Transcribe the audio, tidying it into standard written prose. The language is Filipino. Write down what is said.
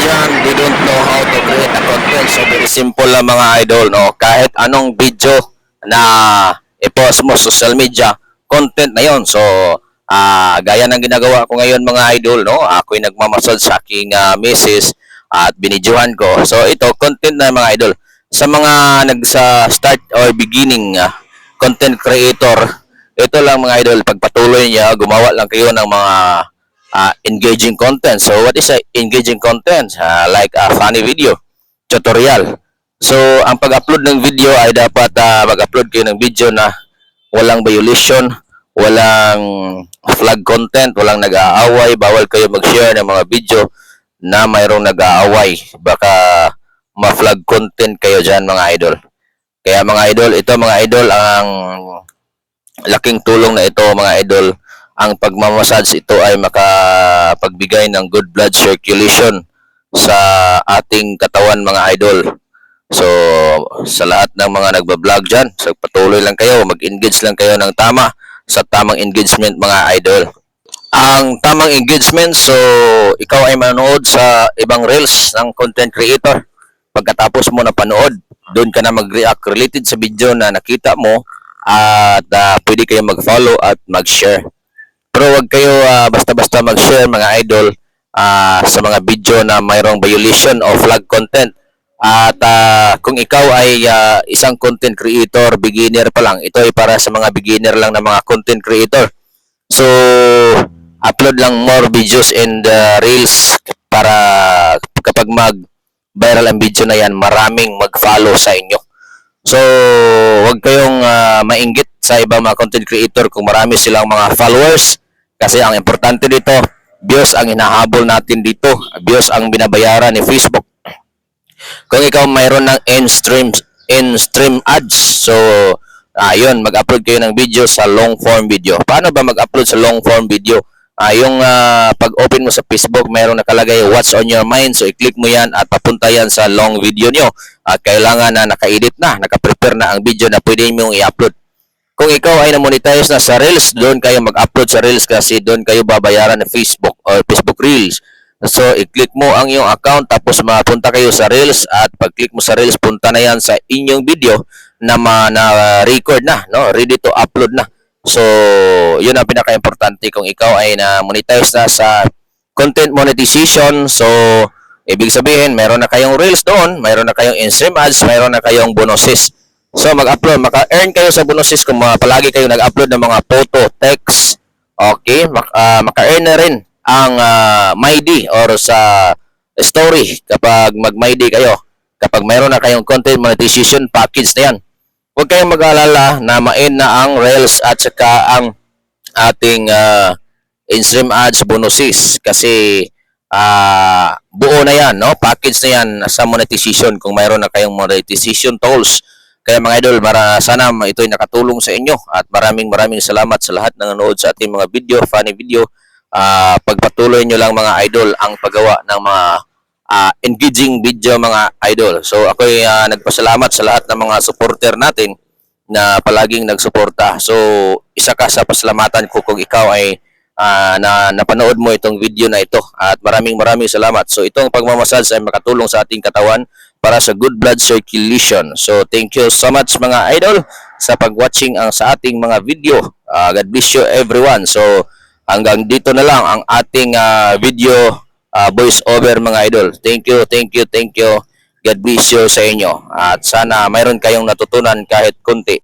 dyan, they don't know how to create a content. So, very simple lang mga idol, no? Kahit anong video na i-post mo sa social media, content na yon. So, gaya ng ginagawa ko ngayon mga idol, no? Ako'y nagmamasad sa aking misis at binidyohan ko. So, ito, content na mga idol. Sa mga nagsa-start or beginning content creator, ito lang mga idol, pagpatuloy niya, gumawa lang kayo ng mga engaging content. So, what is engaging content? Like a funny video, tutorial. So, ang pag-upload ng video ay dapat mag-upload kayo ng video na walang violation, walang flag content, walang nag-aaway, bawal kayo mag-share ng mga video na mayroong nag-aaway. Baka ma-flag content kayo dyan mga idol. Kaya mga idol, ito mga idol, ang laking tulong na ito mga idol. Ang pagmamassage ito ay makapagbigay ng good blood circulation sa ating katawan mga idol. So, sa lahat ng mga nagbablog dyan, so patuloy lang kayo, mag-engage lang kayo ng tama sa tamang engagement mga idol. Ang tamang engagement, so ikaw ay manood sa ibang reels ng content creator. Pagkatapos mo na panood, doon ka na mag-react related sa video na nakita mo at pwede kayo mag-follow at mag-share. Pero wag kayo basta-basta mag-share mga idol sa mga video na mayroong violation o flag content. At kung ikaw ay isang content creator, beginner pa lang, ito ay para sa mga beginner lang na mga content creator. So, upload lang more videos and reels para kapag mag-viral ang video na yan, maraming mag-follow sa inyo. So, wag kayong mainggit sa ibang mga content creator kung marami silang mga followers. Kasi ang importante dito, views ang hinahabol natin dito. Views ang binabayaran ni Facebook. Kung ikaw mayroon ng in-stream ads, so yun, mag-upload kayo ng video sa long form video. Paano ba mag-upload sa long form video? Yung pag-open mo sa Facebook, mayroong nakalagay what's on your mind. So, i-click mo yan at papunta yan sa long video nyo. At kailangan na naka-edit na, naka-prepare na ang video na pwede mong i-upload. Kung ikaw ay na-monetize na sa Reels, doon kayo mag-upload sa Reels kasi doon kayo babayaran ng Facebook or Facebook Reels. So, i-click mo ang iyong account tapos mapunta kayo sa Reels at pag-click mo sa Reels, punta na yan sa inyong video na record na, no? Ready to upload na. So, yun ang pinaka-importante kung ikaw ay na-monetize na sa content monetization. So, ibig sabihin, meron na kayong Reels doon, meron na kayong in-stream ads, meron na kayong bonuses. So, mag-upload, maka-earn kayo sa bonuses kung palagi kayo nag-upload ng mga photo, text, okay, maka-earn na rin ang MyD or sa story kapag mag-MyD kayo. Kapag mayroon na kayong content monetization package na yan. Huwag kayong mag-alala na ma-earn na ang Reels at saka ang ating in-stream ads bonuses kasi buo na yan, no? Package na yan sa monetization kung mayroon na kayong monetization tools. Kaya mga idol, sana ito'y nakatulong sa inyo at maraming salamat sa lahat ng nanood sa ating mga video, funny video. Pagpatuloy nyo lang mga idol ang paggawa ng mga engaging video mga idol. So ako'y nagpasalamat sa lahat ng mga supporter natin na palaging nagsuporta. So isa ka sa pasalamatan ko kung ikaw ay napanood mo itong video na ito at maraming salamat. So itong pagmamassage ay makatulong sa ating katawan para sa good blood circulation. So thank you so much mga idol sa pag-watching sa ating mga video. God bless you everyone. So hanggang dito na lang ang ating video voice over mga idol. Thank you. God bless you sa inyo. At sana mayroon kayong natutunan kahit konti.